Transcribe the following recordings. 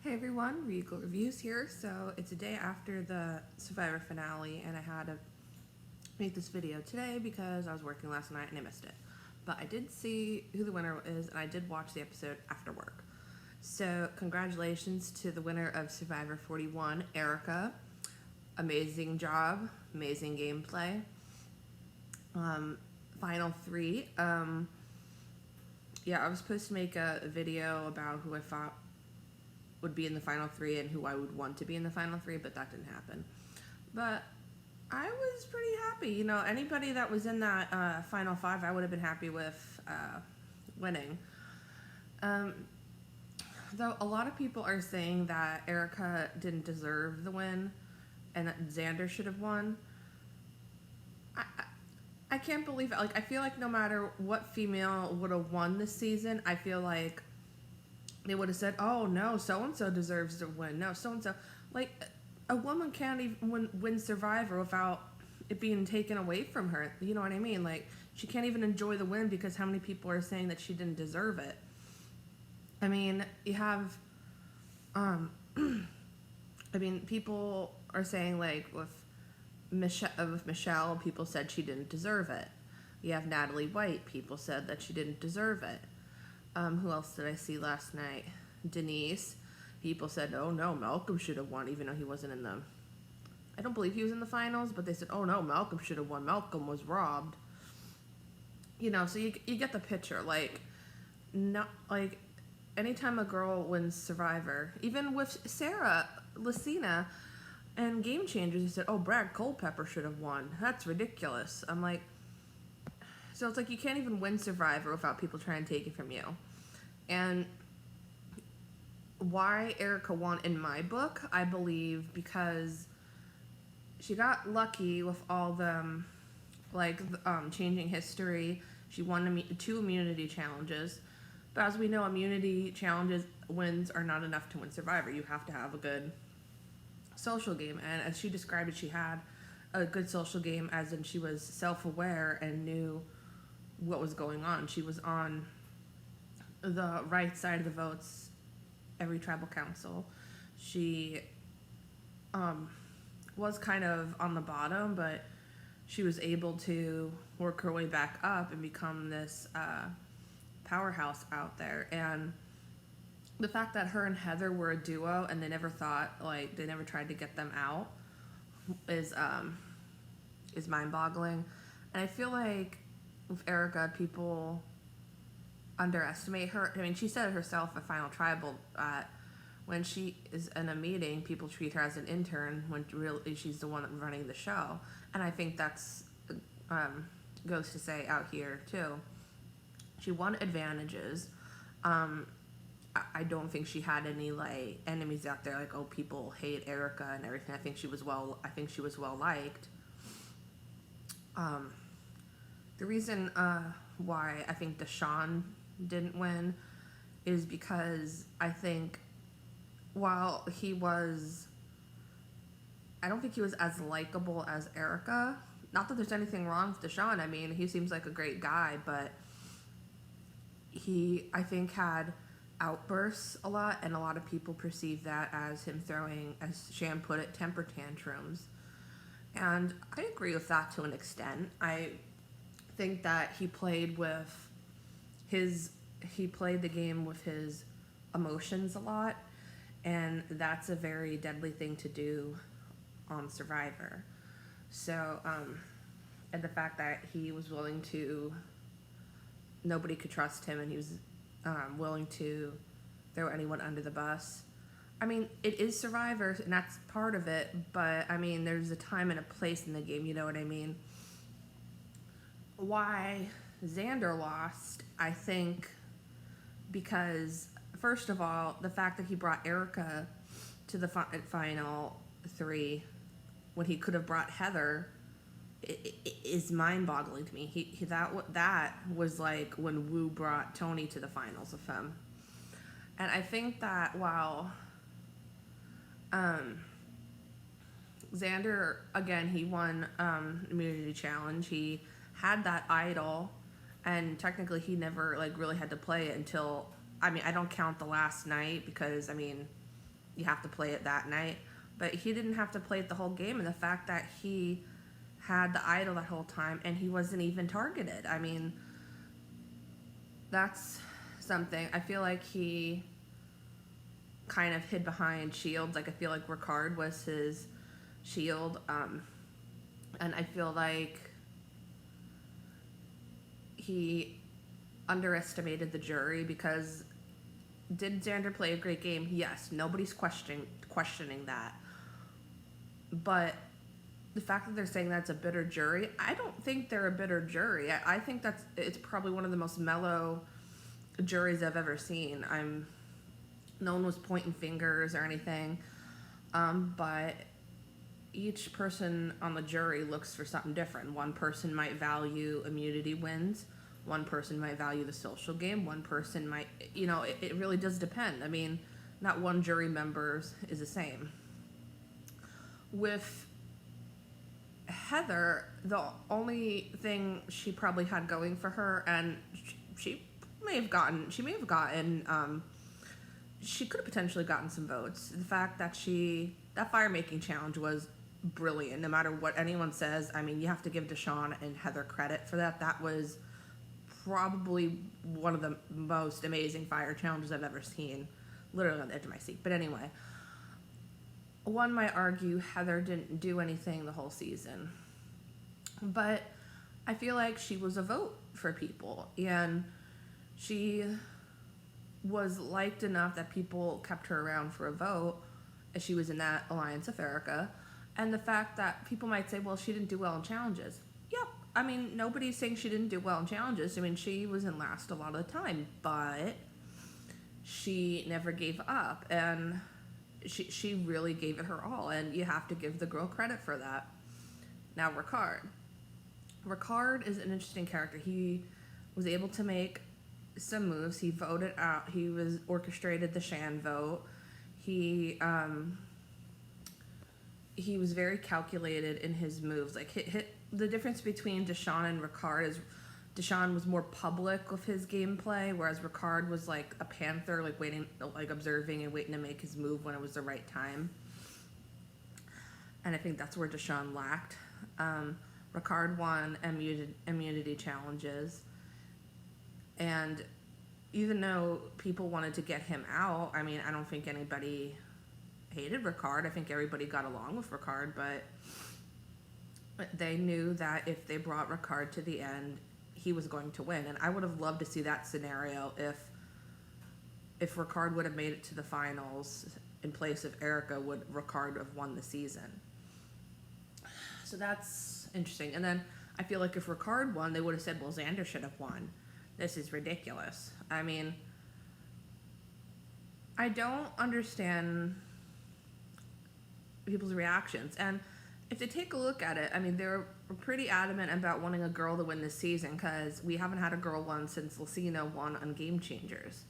Hey everyone, Regal Reviews here. So it's a day after the Survivor finale, and I had to make this video today because I was working last night and I missed it. But I did see who the winner is, and I did watch the episode after work. So congratulations to the winner of Survivor 41, Erica. Amazing job, amazing gameplay. Final three. Yeah, I was supposed to make a video about who I thought would be in the final three and who I would want to be in the final three, but that didn't happen. But I was pretty happy. You know, anybody that was in that final five, I would have been happy with winning. Though a lot of people are saying that Erica didn't deserve the win and that Xander should have won. I can't believe it. Like, I feel like no matter what female would have won this season, I feel like they would have said, oh no, so-and-so deserves to win. No, so-and-so. Like, a woman can't even win Survivor without it being taken away from her. You know what I mean? Like, she can't even enjoy the win because how many people are saying that she didn't deserve it? I mean, you have, I mean, people are saying, like, with Michelle, people said she didn't deserve it. You have Natalie White, people said that she didn't deserve it. Who else did I see last night? Denise. People said, oh no, Malcolm should have won, even though he wasn't in the... I don't believe he was in the finals, but they said, oh no, Malcolm should have won. Malcolm was robbed. You know, so you get the picture. Like, not like anytime a girl wins Survivor, even with Sarah Lucina and Game Changers, they said, oh, Brad Culpepper should have won. That's ridiculous. I'm like... So it's like you can't even win Survivor without people trying to take it from you. And why Erica won in my book, I believe, because she got lucky with all the, changing history. She won 2 immunity challenges. But as we know, immunity challenges wins are not enough to win Survivor. You have to have a good social game. And as she described it, she had a good social game, as in she was self-aware and knew what was going on. She was on the right side of the votes every tribal council. She was kind of on the bottom, but she was able to work her way back up and become this powerhouse out there. And the fact that her and Heather were a duo and they never tried to get them out is mind-boggling. And I feel like with Erica, people underestimate her. I mean, she said it herself at Final Tribal, when she is in a meeting, people treat her as an intern when really she's the one running the show. And I think that's goes to say out here too. She won advantages. I don't think she had any like enemies out there, like, oh, people hate Erica and everything. I think she was well liked. The reason why I think Deshaun didn't win is because I think while I don't think he was as likable as Erica. Not that there's anything wrong with Deshaun. I mean, he seems like a great guy, but he, I think, had outbursts a lot, and a lot of people perceive that as him throwing, as Shan put it, temper tantrums. And I agree with that to an extent. I think that he played the game with his emotions a lot, and that's a very deadly thing to do on Survivor. So, and the fact that he was willing to, nobody could trust him, and he was willing to throw anyone under the bus. I mean, it is Survivor, and that's part of it, but, I mean, there's a time and a place in the game, you know what I mean? Why Xander lost, I think, because, first of all, the fact that he brought Erica to the final three when he could have brought Heather is mind-boggling to me. That was like when Wu brought Tony to the finals with him. And I think that while Xander, again, he won immunity challenge, he had that idol, and technically he never really had to play it until, I mean, I don't count the last night because, I mean, you have to play it that night. But he didn't have to play it the whole game, and the fact that he had the idol that whole time and he wasn't even targeted. I mean, that's something. I feel like he kind of hid behind shields. Like, I feel like Ricard was his shield. And I feel like he underestimated the jury because did Xander play a great game? Yes. Nobody's questioning that. But the fact that they're saying that's a bitter jury, I don't think they're a bitter jury. I think it's probably one of the most mellow juries I've ever seen. No one was pointing fingers or anything, but each person on the jury looks for something different. One person might value immunity wins. One person might value the social game. One person might, it really does depend. I mean, not one jury member is the same. With Heather, the only thing she probably had going for her, and she could have potentially gotten some votes. The fact that that fire making challenge was brilliant. No matter what anyone says, I mean, you have to give Deshawn and Heather credit for that. That was probably one of the most amazing fire challenges I've ever seen. Literally on the edge of my seat. But anyway, one might argue Heather didn't do anything the whole season. But I feel like she was a vote for people. And she was liked enough that people kept her around for a vote as she was in that Alliance of Erica. And the fact that people might say, well, she didn't do well in challenges. Yep. I mean, nobody's saying she didn't do well in challenges. I mean, she was in last a lot of the time, but she never gave up. And she really gave it her all. And you have to give the girl credit for that. Now, Ricard. Ricard is an interesting character. He was able to make some moves. He voted out. He orchestrated the Shan vote. He was very calculated in his moves. Like the difference between Deshawn and Ricard is Deshawn was more public with his gameplay, whereas Ricard was like a panther, like waiting, like observing and waiting to make his move when it was the right time. And I think that's where Deshawn lacked. Ricard won immunity challenges. And even though people wanted to get him out, I mean, I don't think anybody hated Ricard. I think everybody got along with Ricard, but they knew that if they brought Ricard to the end, he was going to win. And I would have loved to see that scenario if Ricard would have made it to the finals in place of Erica, would Ricard have won the season. So that's interesting. And then I feel like if Ricard won, they would have said, well, Xander should have won. This is ridiculous. I mean, I don't understand people's reactions. And if they take a look at it, I mean, they're pretty adamant about wanting a girl to win this season because we haven't had a girl won since Lucina won on Game Changers.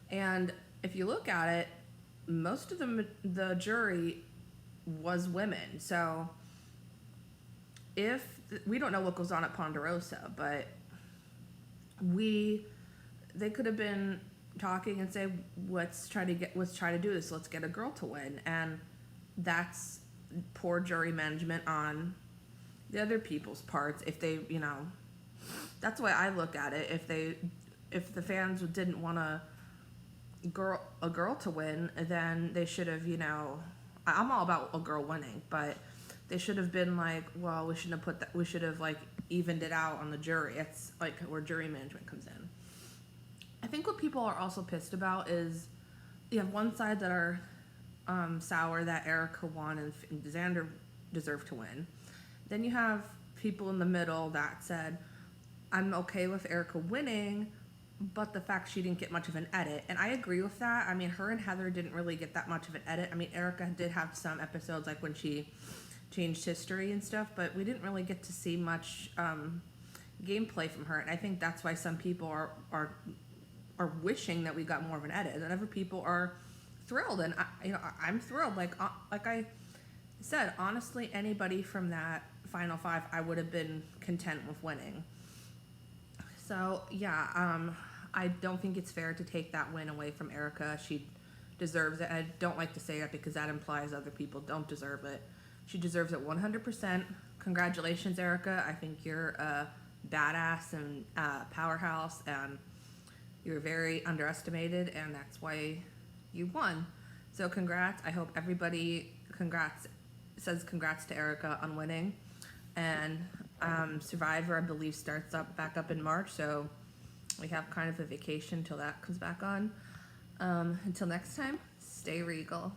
And if you look at it, most of the jury was women. So we don't know what goes on at Ponderosa, but they could have been talking and say, let's try to do this. Let's get a girl to win. And that's poor jury management on the other people's parts. If they, that's the way I look at it. If the fans didn't want a girl to win, then they should have, I'm all about a girl winning, but they should have been like, well, we shouldn't have put that. We should have like evened it out on the jury. It's like where jury management comes in. I think what people are also pissed about is you have one side that are sour that Erica won and Xander deserved to win. Then you have people in the middle that said, I'm okay with Erica winning, but the fact she didn't get much of an edit. And I agree with that. I mean, her and Heather didn't really get that much of an edit. I mean, Erica did have some episodes like when she changed history and stuff, but we didn't really get to see much gameplay from her. And I think that's why some people are wishing that we got more of an edit, and other people are thrilled. And I'm thrilled. Like I said, honestly, anybody from that final five, I would have been content with winning. So yeah, I don't think it's fair to take that win away from Erica. She deserves it. I don't like to say that because that implies other people don't deserve it. She deserves it 100%. Congratulations, Erica. I think you're a badass and powerhouse, and you're very underestimated, and that's why you won. So congrats. I hope everybody says congrats to Erica on winning. And Survivor, I believe, starts back up in March, so we have kind of a vacation till that comes back on. Until next time, stay regal.